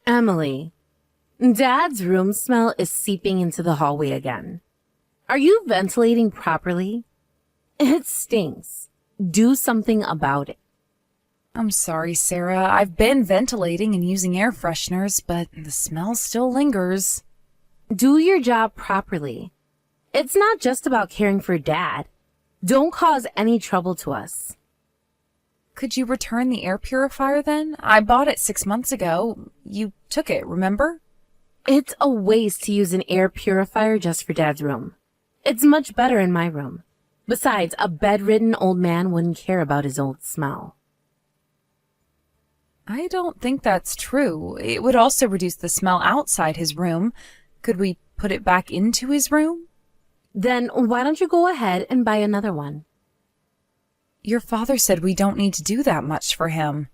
Emily, Dad's room smell is seeping into the hallway again. Are you ventilating properly? It stinks. Do something about it. I'm sorry, Sarah. I've been ventilating and using air fresheners, but the smell still lingers. Do your job properly. It's not just about caring for Dad. Don't cause any trouble to us. Could you return the air purifier then? I bought it 6 months ago. You took it, remember? It's a waste to use an air purifier just for Dad's room. It's much better in my room. Besides, a bedridden old man wouldn't care about his old smell. I don't think that's true. It would also reduce the smell outside his room. Could we put it back into his room? Then why don't you go ahead and buy another one? Your father said we don't need to do that much for him.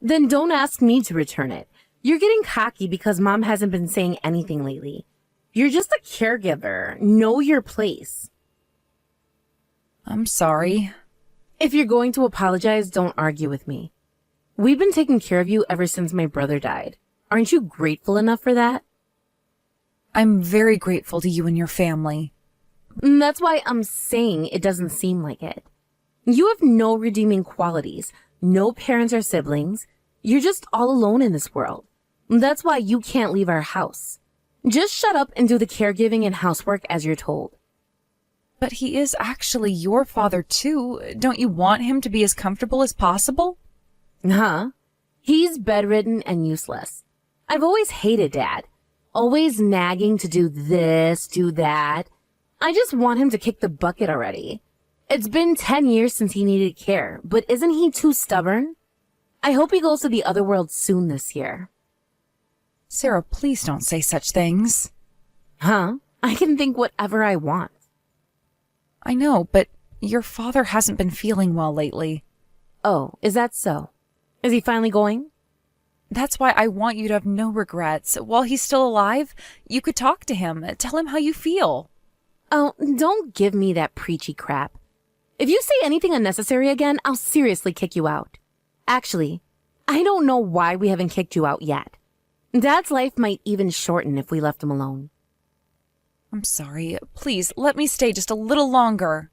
Then don't ask me to return it. You're getting cocky because Mom hasn't been saying anything lately. You're just a caregiver. Know your place. I'm sorry. If you're going to apologize, don't argue with me. We've been taking care of you ever since my brother died. Aren't you grateful enough for that? I'm very grateful to you and your family. That's why I'm saying it doesn't seem like it. You have no redeeming qualities, no parents or siblings. You're just all alone in this world. That's why you can't leave our house. Just shut up and do the caregiving and housework as you're told. But he is actually your father too. Don't you want him to be as comfortable as possible? Huh? He's bedridden and useless. I've always hated Dad. Always nagging to do this, do that. I just want him to kick the bucket already. It's been 10 years since he needed care, but isn't he too stubborn? I hope he goes to the other world soon this year. Sarah, please don't say such things. Huh? I can think whatever I want. I know, but your father hasn't been feeling well lately. Oh, is that so? Is he finally going? That's why I want you to have no regrets. While he's still alive, you could talk to him. Tell him how you feel. Oh, don't give me that preachy crap. If you say anything unnecessary again, I'll seriously kick you out. Actually, I don't know why we haven't kicked you out yet. Dad's life might even shorten if we left him alone. I'm sorry. Please, let me stay just a little longer.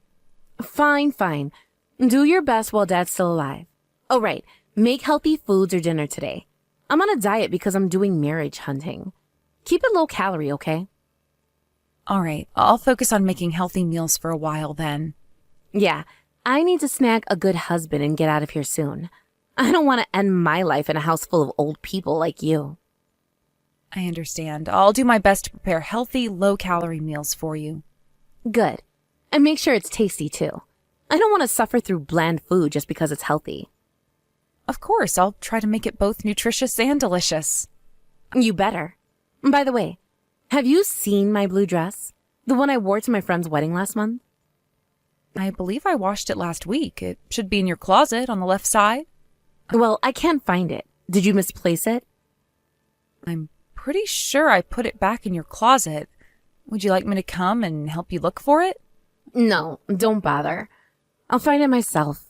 Fine, fine. Do your best while Dad's still alive. Oh, right. Make healthy foods or dinner today. I'm on a diet because I'm doing marriage hunting. Keep it low calorie, okay? All right, I'll focus on making healthy meals for a while then. Yeah, I need to snag a good husband and get out of here soon. I don't want to end my life in a house full of old people like you. I understand. I'll do my best to prepare healthy, low-calorie meals for you. Good. And make sure it's tasty, too. I don't want to suffer through bland food just because it's healthy. Of course, I'll try to make it both nutritious and delicious. You better. By the way, have you seen my blue dress? The one I wore to my friend's wedding last month? I believe I washed it last week. It should be in your closet on the left side. Well, I can't find it. Did you misplace it? I'm pretty sure I put it back in your closet. Would you like me to come and help you look for it? No, don't bother. I'll find it myself.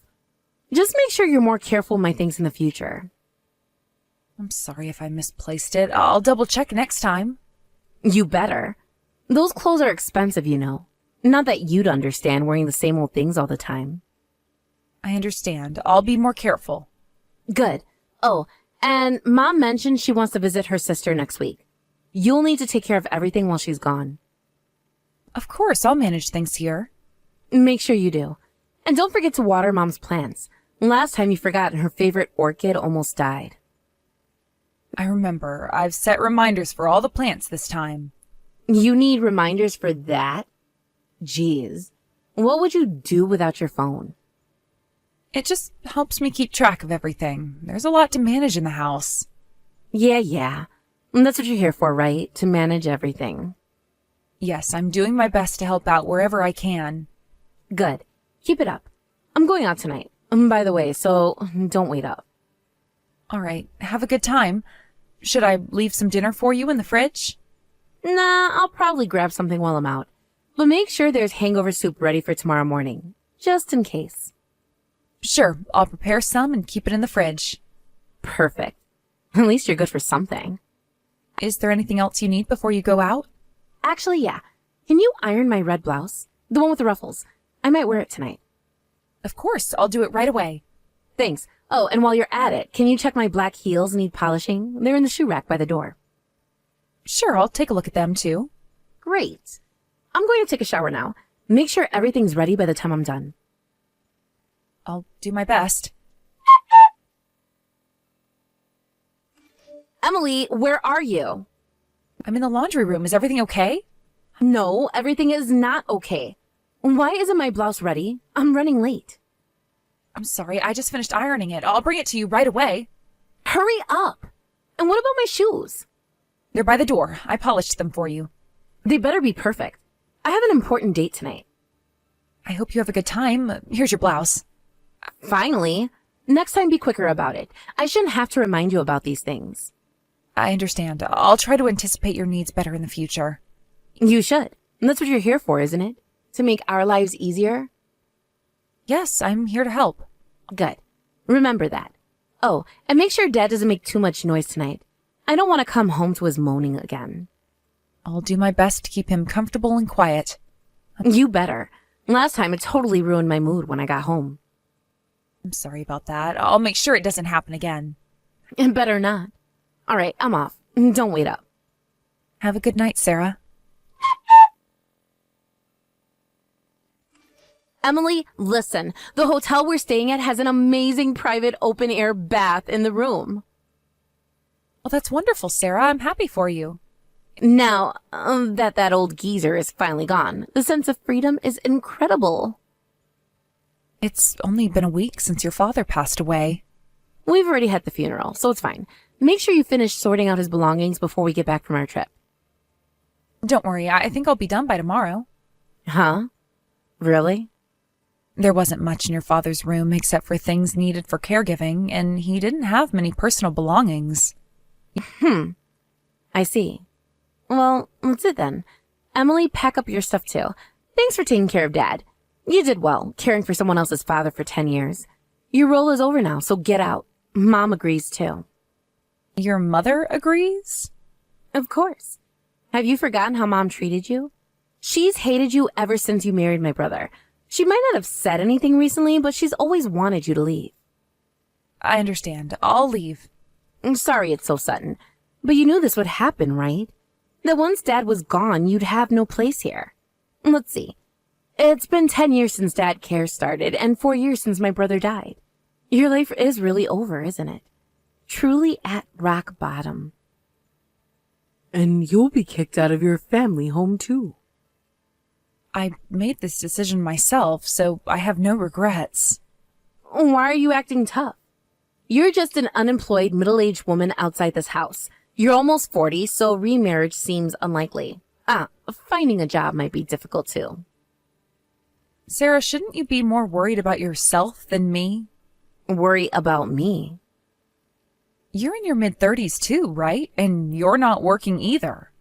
Just make sure you're more careful with my things in the future. I'm sorry if I misplaced it. I'll double check next time. You better. Those clothes are expensive, you know. Not that you'd understand wearing the same old things all the time. I understand. I'll be more careful. Good. Oh, and Mom mentioned she wants to visit her sister next week. You'll need to take care of everything while she's gone. Of course, I'll manage things here. Make sure you do. And don't forget to water Mom's plants. Last time you forgot and her favorite orchid almost died. I remember. I've set reminders for all the plants this time. You need reminders for that? Jeez. What would you do without your phone? It just helps me keep track of everything. There's a lot to manage in the house. Yeah. That's what you're here for, right? To manage everything. Yes, I'm doing my best to help out wherever I can. Good. Keep it up. I'm going out tonight. By the way, so don't wait up. All right. Have a good time. Should I leave some dinner for you in the fridge? Nah, I'll probably grab something while I'm out. But make sure there's hangover soup ready for tomorrow morning. Just in case. Sure. I'll prepare some and keep it in the fridge. Perfect. At least you're good for something. Is there anything else you need before you go out? Actually, yeah. Can you iron my red blouse? The one with the ruffles. I might wear it tonight. Of course, I'll do it right away. Thanks. Oh, and while you're at it, can you check my black heels need polishing? They're in the shoe rack by the door. Sure, I'll take a look at them too. Great. I'm going to take a shower now. Make sure everything's ready by the time I'm done. I'll do my best. Emily, where are you? I'm in the laundry room. Is everything okay? No, everything is not okay. Why isn't my blouse ready? I'm running late. I'm sorry, I just finished ironing it. I'll bring it to you right away. Hurry up. And what about my shoes? They're by the door. I polished them for you. They better be perfect. I have an important date tonight. I hope you have a good time. Here's your blouse. Finally. Next time be quicker about it. I shouldn't have to remind you about these things. I understand. I'll try to anticipate your needs better in the future. You should. And that's what you're here for, isn't it? To make our lives easier? Yes, I'm here to help. Good. Remember that. Oh, and make sure Dad doesn't make too much noise tonight. I don't want to come home to his moaning again. I'll do my best to keep him comfortable and quiet. You better. Last time it totally ruined my mood when I got home. I'm sorry about that. I'll make sure it doesn't happen again. And better not. All right, I'm off. Don't wait up. Have a good night, Sarah. Emily, listen. The hotel we're staying at has an amazing private open-air bath in the room. Well, that's wonderful, Sarah. I'm happy for you. Now that old geezer is finally gone, the sense of freedom is incredible. It's only been a week since your father passed away. We've already had the funeral, so it's fine. Make sure you finish sorting out his belongings before we get back from our trip. Don't worry, I think I'll be done by tomorrow. Huh? Really? There wasn't much in your father's room except for things needed for caregiving, and he didn't have many personal belongings. I see. Well, that's it then. Emily, pack up your stuff too. Thanks for taking care of Dad. You did well, caring for someone else's father for 10 years. Your role is over now, so get out. Mom agrees too. Your mother agrees? Of course. Have you forgotten how Mom treated you? She's hated you ever since you married my brother. She might not have said anything recently, but she's always wanted you to leave. I understand. I'll leave. I'm sorry it's so sudden, but you knew this would happen, right? That once Dad was gone, you'd have no place here. Let's see. It's been 10 years since Dad Care started, and 4 years since my brother died. Your life is really over, isn't it? Truly at rock bottom. And you'll be kicked out of your family home, too. I made this decision myself, so I have no regrets. Why are you acting tough? You're just an unemployed middle-aged woman outside this house. You're almost 40, so remarriage seems unlikely. Finding a job might be difficult too. Sarah, shouldn't you be more worried about yourself than me? Worry about me? You're in your mid-30s too, right? And you're not working either.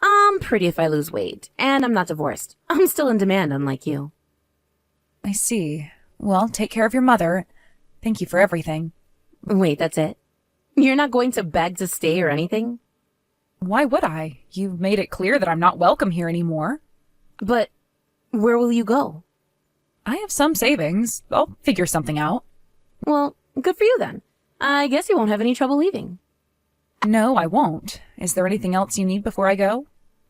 I'm pretty if I lose weight, and I'm not divorced. I'm still in demand, unlike you. I see. Well, take care of your mother. Thank you for everything. Wait, that's it? You're not going to beg to stay or anything? Why would I? You've made it clear that I'm not welcome here anymore. But where will you go? I have some savings. I'll figure something out. Well, good for you then. I guess you won't have any trouble leaving. No, I won't. Is there anything else you need before I go?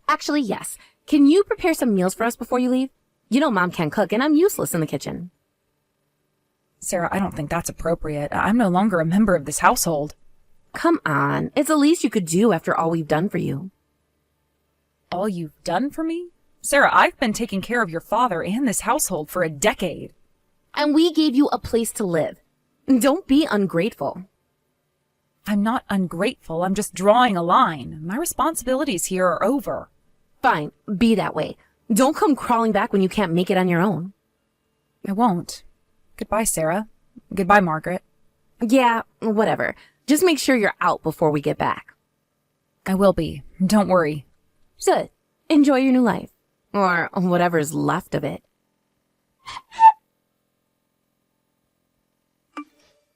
Actually, yes. Can you prepare some meals for us before you leave? You know Mom can't cook, and I'm useless in the kitchen. Sarah, I don't think that's appropriate. I'm no longer a member of this household. Come on. It's the least you could do after all we've done for you. All you've done for me? Sarah, I've been taking care of your father and this household for a decade. And we gave you a place to live. Don't be ungrateful. I'm not ungrateful. I'm just drawing a line. My responsibilities here are over. Fine. Be that way. Don't come crawling back when you can't make it on your own. I won't. Goodbye, Sarah. Goodbye, Margaret. Yeah, whatever. Just make sure you're out before we get back. I will be. Don't worry. Good. Enjoy your new life. Or whatever's left of it.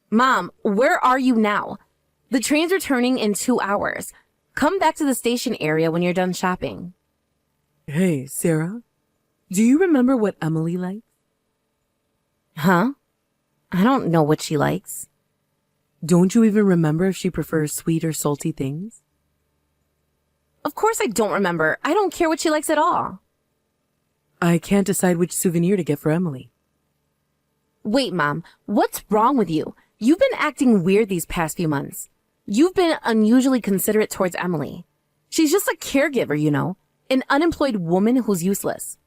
Mom, where are you now? The train's returning in 2 hours. Come back to the station area when you're done shopping. Hey, Sarah, do you remember what Emily likes? Huh? I don't know what she likes. Don't you even remember if she prefers sweet or salty things? Of course I don't remember. I don't care what she likes at all. I can't decide which souvenir to get for Emily. Wait, Mom, what's wrong with you? You've been acting weird these past few months. You've been unusually considerate towards Emily. She's just a caregiver, you know, an unemployed woman who's useless.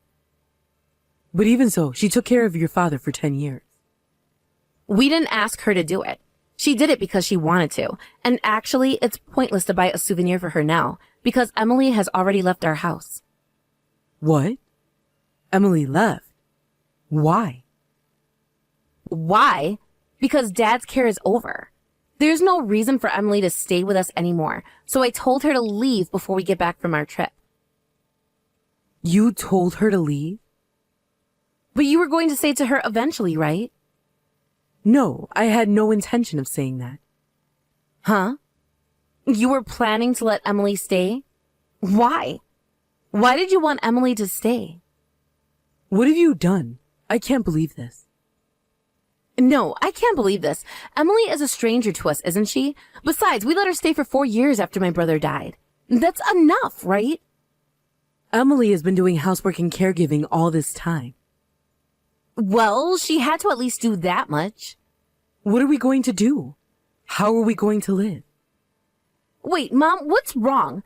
But even so, she took care of your father for 10 years. We didn't ask her to do it. She did it because she wanted to. And actually, it's pointless to buy a souvenir for her now because Emily has already left our house. What? Emily left? Why? Why? Because Dad's care is over. There's no reason for Emily to stay with us anymore, so I told her to leave before we get back from our trip. You told her to leave? But you were going to say to her eventually, right? No, I had no intention of saying that. Huh? You were planning to let Emily stay? Why? Why did you want Emily to stay? What have you done? I can't believe this. No, I can't believe this. Emily is a stranger to us, isn't she? Besides, we let her stay for 4 years after my brother died. That's enough, right? Emily has been doing housework and caregiving all this time. Well, she had to at least do that much. What are we going to do? How are we going to live? Wait, Mom, what's wrong?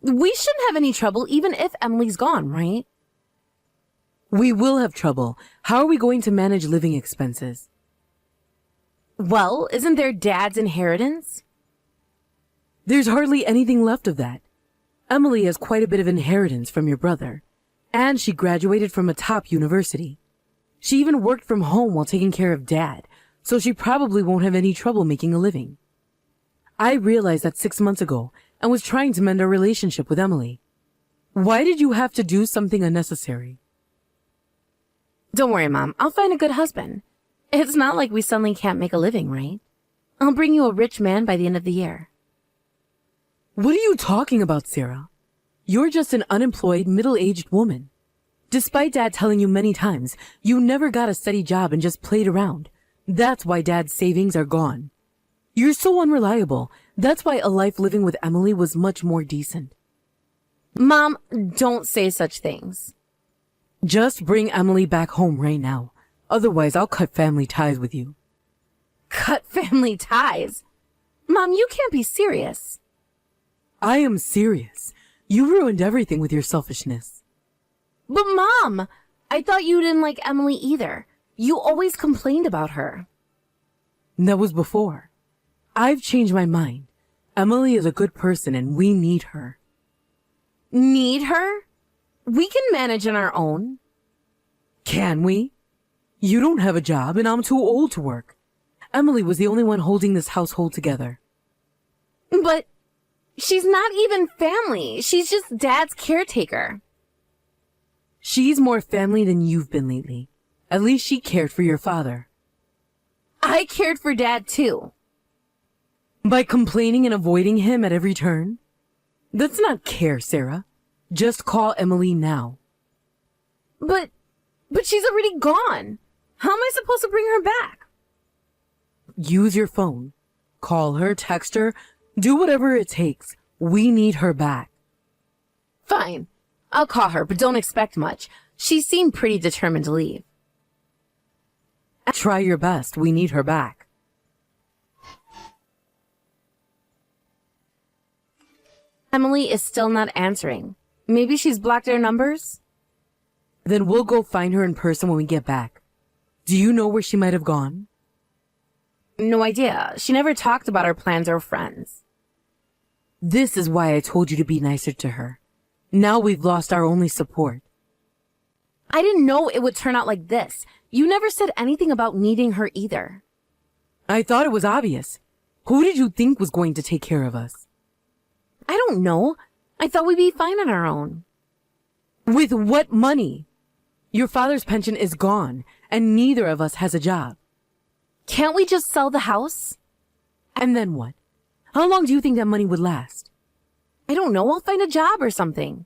We shouldn't have any trouble even if Emily's gone, right? We will have trouble. How are we going to manage living expenses? Well, isn't there Dad's inheritance? There's hardly anything left of that. Emily has quite a bit of inheritance from your brother, and she graduated from a top university. She even worked from home while taking care of Dad, so she probably won't have any trouble making a living. I realized that 6 months ago and was trying to mend our relationship with Emily. Why did you have to do something unnecessary? Don't worry, Mom. I'll find a good husband. It's not like we suddenly can't make a living, right? I'll bring you a rich man by the end of the year. What are you talking about, Sarah? You're just an unemployed, middle-aged woman. Despite Dad telling you many times, you never got a steady job and just played around. That's why Dad's savings are gone. You're so unreliable. That's why a life living with Emily was much more decent. Mom, don't say such things. Just bring Emily back home right now. Otherwise, I'll cut family ties with you. Cut family ties? Mom, you can't be serious. I am serious. You ruined everything with your selfishness. But Mom, I thought you didn't like Emily either. You always complained about her. That was before. I've changed my mind. Emily is a good person and we need her. Need her? We can manage on our own. Can we? You don't have a job and I'm too old to work. Emily was the only one holding this household together. But she's not even family. She's just Dad's caretaker. She's more family than you've been lately. At least she cared for your father. I cared for Dad too. By complaining and avoiding him at every turn? That's not care, Sarah. Just call Emily now. But she's already gone. How am I supposed to bring her back? Use your phone. Call her, text her, do whatever it takes. We need her back. Fine. I'll call her, but don't expect much. She seemed pretty determined to leave. Try your best. We need her back. Emily is still not answering. Maybe she's blocked our numbers? Then we'll go find her in person when we get back. Do you know where she might have gone? No idea. She never talked about our plans or friends. This is why I told you to be nicer to her. Now we've lost our only support. I didn't know it would turn out like this. You never said anything about needing her either. I thought it was obvious. Who did you think was going to take care of us? I don't know. I thought we'd be fine on our own. With what money? Your father's pension is gone, and neither of us has a job. Can't we just sell the house? And then what? How long do you think that money would last? I don't know, I'll find a job or something.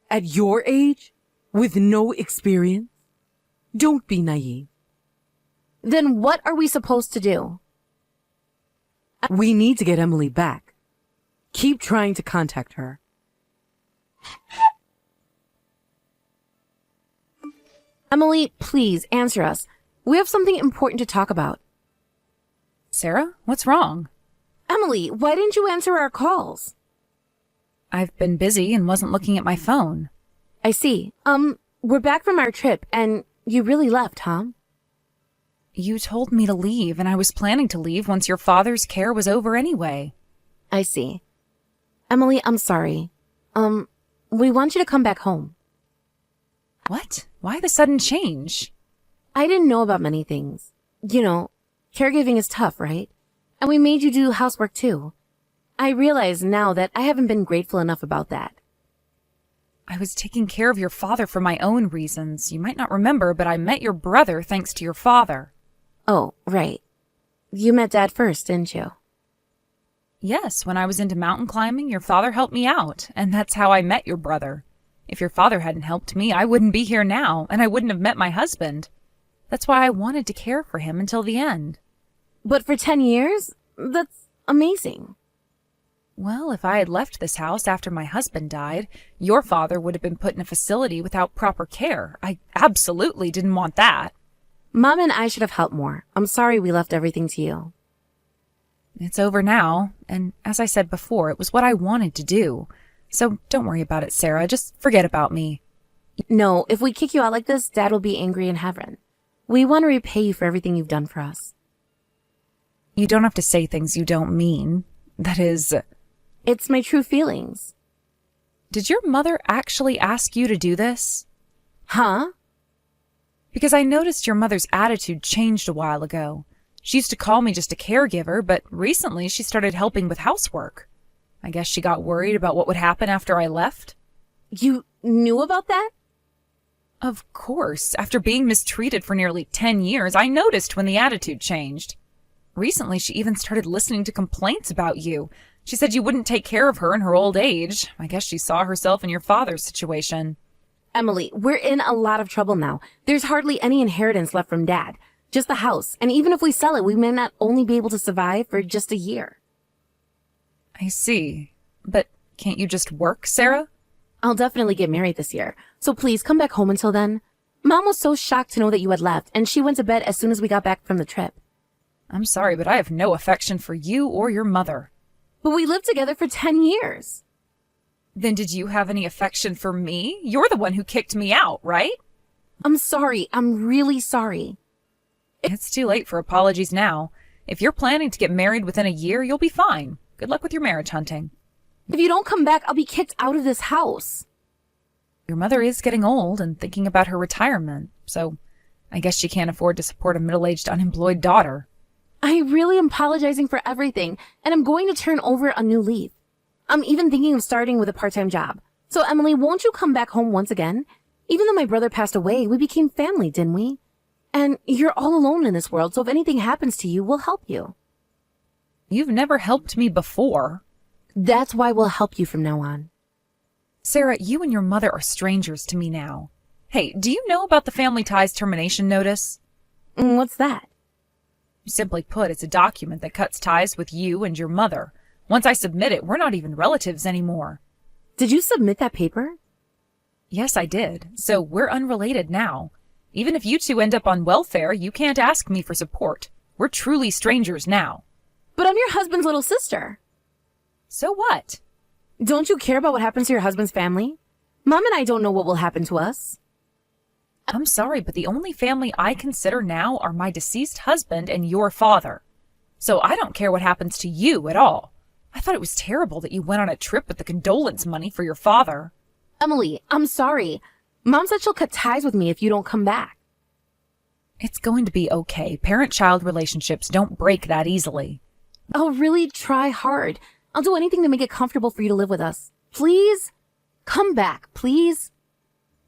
At your age, with no experience, don't be naive. Then what are we supposed to do? We need to get Emily back. Keep trying to contact her. Emily, please answer us. We have something important to talk about. Sarah, what's wrong? Emily, why didn't you answer our calls? I've been busy and wasn't looking at my phone. I see. We're back from our trip, and you really left, huh? You told me to leave, and I was planning to leave once your father's care was over anyway. I see. Emily, I'm sorry. We want you to come back home. What? Why the sudden change? I didn't know about many things. You know, caregiving is tough, right? And we made you do housework too. I realize now that I haven't been grateful enough about that. I was taking care of your father for my own reasons. You might not remember, but I met your brother thanks to your father. Oh, right. You met Dad first, didn't you? Yes, when I was into mountain climbing, your father helped me out, and that's how I met your brother. If your father hadn't helped me, I wouldn't be here now, and I wouldn't have met my husband. That's why I wanted to care for him until the end. But for 10 years? That's amazing. Well, if I had left this house after my husband died, your father would have been put in a facility without proper care. I absolutely didn't want that. Mom and I should have helped more. I'm sorry we left everything to you. It's over now, and as I said before, it was what I wanted to do. So don't worry about it, Sarah. Just forget about me. No, if we kick you out like this, Dad will be angry in heaven. We want to repay you for everything you've done for us. You don't have to say things you don't mean. That is... It's my true feelings. Did your mother actually ask you to do this? Huh? Because I noticed your mother's attitude changed a while ago. She used to call me just a caregiver, but recently she started helping with housework. I guess she got worried about what would happen after I left. You knew about that? Of course. After being mistreated for nearly 10 years, I noticed when the attitude changed. Recently, she even started listening to complaints about you. She said you wouldn't take care of her in her old age. I guess she saw herself in your father's situation. Emily, we're in a lot of trouble now. There's hardly any inheritance left from Dad. Just the house. And even if we sell it, we may not only be able to survive for just a year. I see. But can't you just work, Sarah? I'll definitely get married this year. So please come back home until then. Mom was so shocked to know that you had left, and she went to bed as soon as we got back from the trip. I'm sorry, but I have no affection for you or your mother. But we lived together for 10 years. Then did you have any affection for me? You're the one who kicked me out, right? I'm sorry. I'm really sorry. It's too late for apologies now. If you're planning to get married within a year, you'll be fine. Good luck with your marriage hunting. If you don't come back, I'll be kicked out of this house. Your mother is getting old and thinking about her retirement, so I guess she can't afford to support a middle-aged unemployed daughter. I really am apologizing for everything, and I'm going to turn over a new leaf. I'm even thinking of starting with a part-time job. So, Emily, won't you come back home once again? Even though my brother passed away, we became family, didn't we? And you're all alone in this world, so if anything happens to you, we'll help you. You've never helped me before. That's why we'll help you from now on. Sarah, you and your mother are strangers to me now. Hey, do you know about the Family Ties Termination Notice? What's that? Simply put, it's a document that cuts ties with you and your mother. Once I submit it, we're not even relatives anymore. Did you submit that paper? Yes, I did. So we're unrelated now. Even if you two end up on welfare, you can't ask me for support. We're truly strangers now. But I'm your husband's little sister. So what? Don't you care about what happens to your husband's family? Mom and I don't know what will happen to us. I'm sorry, but the only family I consider now are my deceased husband and your father. So I don't care what happens to you at all. I thought it was terrible that you went on a trip with the condolence money for your father. Emily, I'm sorry. Mom said she'll cut ties with me if you don't come back. It's going to be okay. Parent-child relationships don't break that easily. I'll really try hard. I'll do anything to make it comfortable for you to live with us. Please? Come back, please?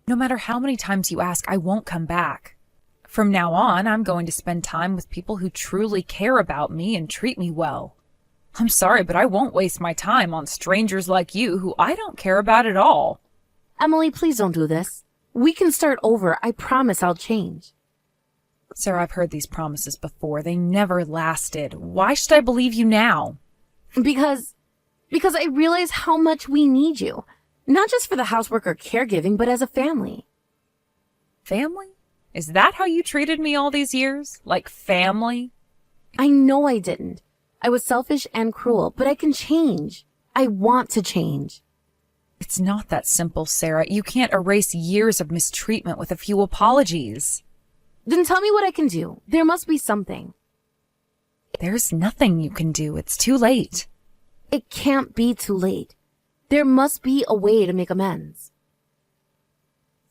No matter how many times you ask, I won't come back. From now on, I'm going to spend time with people who truly care about me and treat me well. I'm sorry, but I won't waste my time on strangers like you who I don't care about at all. Emily, please don't do this. We can start over. I promise I'll change. Sarah, I've heard these promises before. They never lasted. Why should I believe you now? Because I realize how much we need you. Not just for the housework or caregiving, but as a family. Family? Is that how you treated me all these years? Like family? I know I didn't. I was selfish and cruel, but I can change. I want to change. It's not that simple, Sarah. You can't erase years of mistreatment with a few apologies. Then tell me what I can do. There must be something. There's nothing you can do. It's too late. It can't be too late. There must be a way to make amends.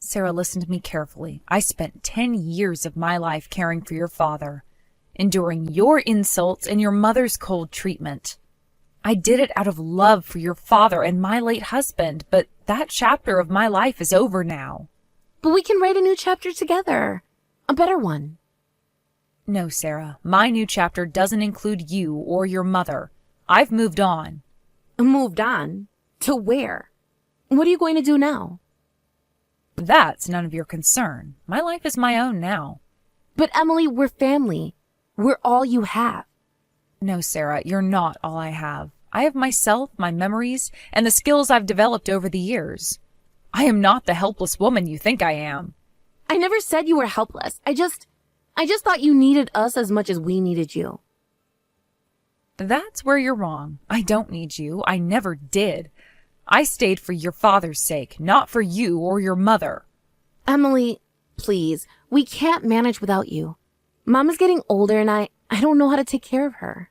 Sarah, listen to me carefully. I spent 10 years of my life caring for your father, enduring your insults and your mother's cold treatment. I did it out of love for your father and my late husband, but that chapter of my life is over now. But we can write a new chapter together. A better one. No, Sarah. My new chapter doesn't include you or your mother. I've moved on. Moved on? To where? What are you going to do now? That's none of your concern. My life is my own now. But Emily, we're family. We're all you have. No, Sarah, you're not all I have. I have myself, my memories, and the skills I've developed over the years. I am not the helpless woman you think I am. I never said you were helpless. I just thought you needed us as much as we needed you. That's where you're wrong. I don't need you. I never did. I stayed for your father's sake, not for you or your mother. Emily, please, we can't manage without you. Mom is getting older and I don't know how to take care of her.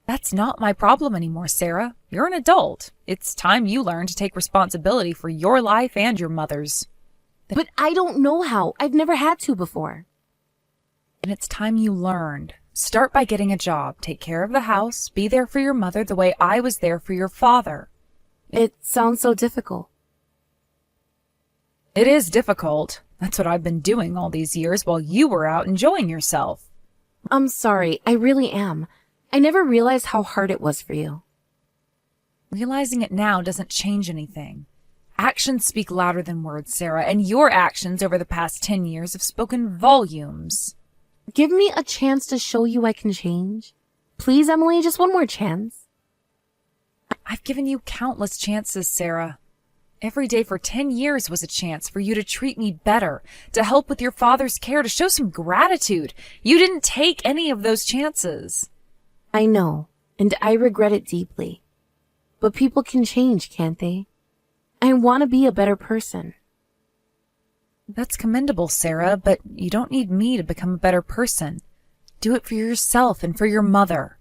That's not my problem anymore, Sarah. You're an adult. It's time you learn to take responsibility for your life and your mother's. But I don't know how. I've never had to before. And it's time you learned. Start by getting a job, take care of the house, be there for your mother the way I was there for your father. It sounds so difficult. It is difficult. That's what I've been doing all these years while you were out enjoying yourself. I'm sorry. I really am. I never realized how hard it was for you. Realizing it now doesn't change anything. Actions speak louder than words, Sarah, and your actions over the past 10 years have spoken volumes. Give me a chance to show you I can change. Please, Emily, just one more chance. I've given you countless chances, Sarah. Every day for 10 years was a chance for you to treat me better, to help with your father's care, to show some gratitude. You didn't take any of those chances. I know, and I regret it deeply. But people can change, can't they? I want to be a better person. That's commendable, Sarah, but you don't need me to become a better person. Do it for yourself and for your mother.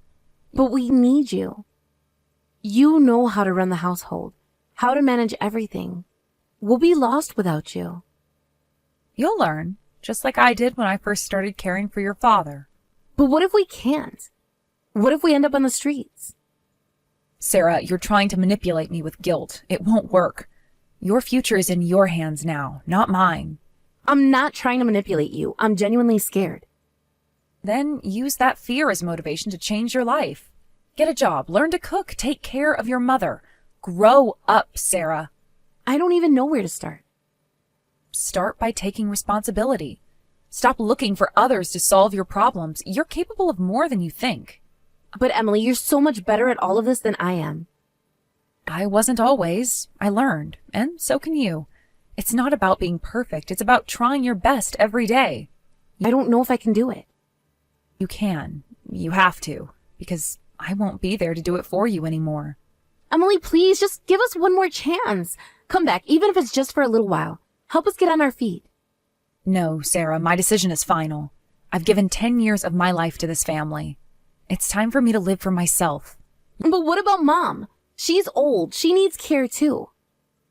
But we need you. You know how to run the household, how to manage everything. We'll be lost without you. You'll learn, just like I did when I first started caring for your father. But what if we can't? What if we end up on the streets? Sarah, you're trying to manipulate me with guilt. It won't work. Your future is in your hands now, not mine. I'm not trying to manipulate you. I'm genuinely scared. Then use that fear as motivation to change your life. Get a job, learn to cook, take care of your mother. Grow up, Sarah. I don't even know where to start. Start by taking responsibility. Stop looking for others to solve your problems. You're capable of more than you think. But Emily, you're so much better at all of this than I am. I wasn't always. I learned, and so can you. It's not about being perfect. It's about trying your best every day. I don't know if I can do it. You can. You have to, because I won't be there to do it for you anymore. Emily, please, just give us one more chance. Come back, even if it's just for a little while. Help us get on our feet. No, Sarah, my decision is final. I've given 10 years of my life to this family. It's time for me to live for myself. But what about Mom? She's old. She needs care too.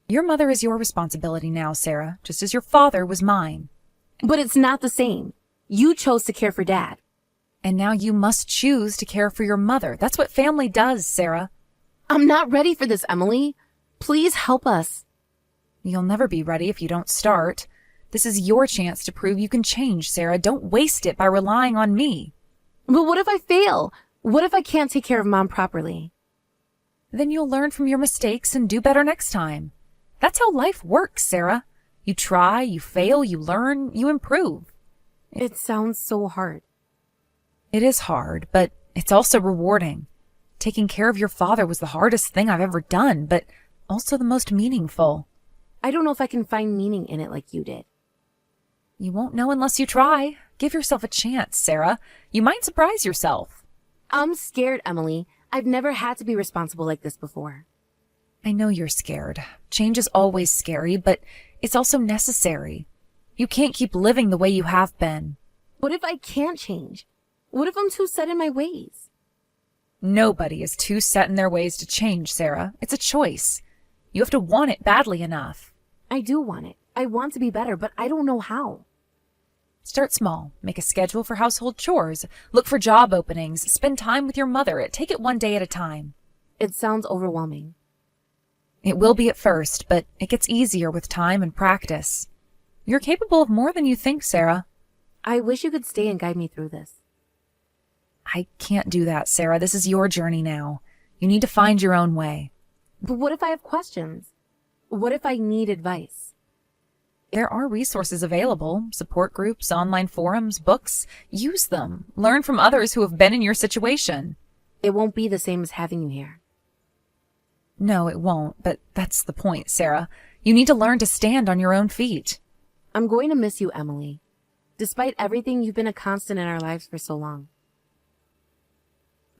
Your mother is your responsibility now, Sarah, just as your father was mine. But it's not the same. You chose to care for Dad. And now you must choose to care for your mother. That's what family does, Sarah. I'm not ready for this, Emily. Please help us. You'll never be ready if you don't start. This is your chance to prove you can change, Sarah. Don't waste it by relying on me. But what if I fail? What if I can't take care of Mom properly? Then you'll learn from your mistakes and do better next time. That's how life works, Sarah. You try, you fail, you learn, you improve. It sounds so hard. It is hard, but it's also rewarding. Taking care of your father was the hardest thing I've ever done, but also the most meaningful. I don't know if I can find meaning in it like you did. You won't know unless you try. Give yourself a chance, Sarah. You might surprise yourself. I'm scared, Emily. I've never had to be responsible like this before. I know you're scared. Change is always scary, but it's also necessary. You can't keep living the way you have been. What if I can't change? What if I'm too set in my ways? Nobody is too set in their ways to change, Sarah. It's a choice. You have to want it badly enough. I do want it. I want to be better, but I don't know how. Start small. Make a schedule for household chores. Look for job openings. Spend time with your mother. Take it one day at a time. It sounds overwhelming. It will be at first, but it gets easier with time and practice. You're capable of more than you think, Sarah. I wish you could stay and guide me through this. I can't do that, Sarah. This is your journey now. You need to find your own way. But what if I have questions? What if I need advice? There are resources available, support groups, online forums, books. Use them. Learn from others who have been in your situation. It won't be the same as having you here. No, it won't, but that's the point, Sarah. You need to learn to stand on your own feet. I'm going to miss you, Emily. Despite everything, you've been a constant in our lives for so long.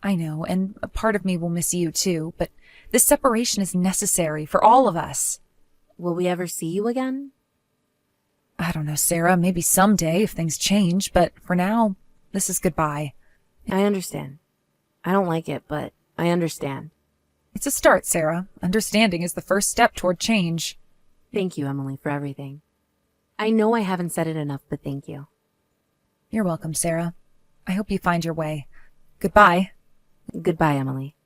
I know, and a part of me will miss you too, but this separation is necessary for all of us. Will we ever see you again? I don't know, Sarah. Maybe someday if things change, but for now, this is goodbye. I understand. I don't like it, but I understand. It's a start, Sarah. Understanding is the first step toward change. Thank you, Emily, for everything. I know I haven't said it enough, but thank you. You're welcome, Sarah. I hope you find your way. Goodbye. Goodbye, Emily.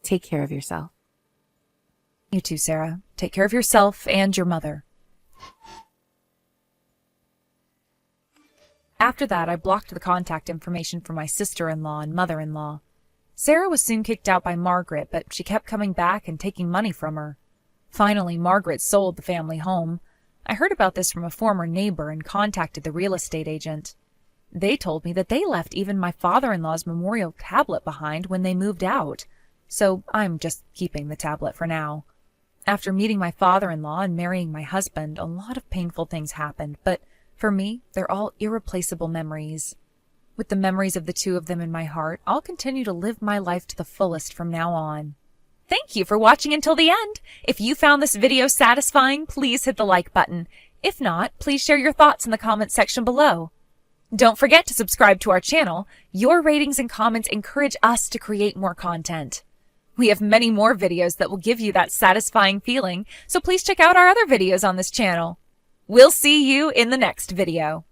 Take care of yourself. You too, Sarah. Take care of yourself and your mother. After that, I blocked the contact information for my sister-in-law and mother-in-law. Sarah was soon kicked out by Margaret, but she kept coming back and taking money from her. Finally, Margaret sold the family home. I heard about this from a former neighbor and contacted the real estate agent. They told me that they left even my father-in-law's memorial tablet behind when they moved out, so I'm just keeping the tablet for now. After meeting my father-in-law and marrying my husband, a lot of painful things happened, but for me, they're all irreplaceable memories. With the memories of the two of them in my heart, I'll continue to live my life to the fullest from now on. Thank you for watching until the end. If you found this video satisfying, please hit the like button. If not, please share your thoughts in the comments section below. Don't forget to subscribe to our channel. Your ratings and comments encourage us to create more content. We have many more videos that will give you that satisfying feeling, so please check out our other videos on this channel. We'll see you in the next video.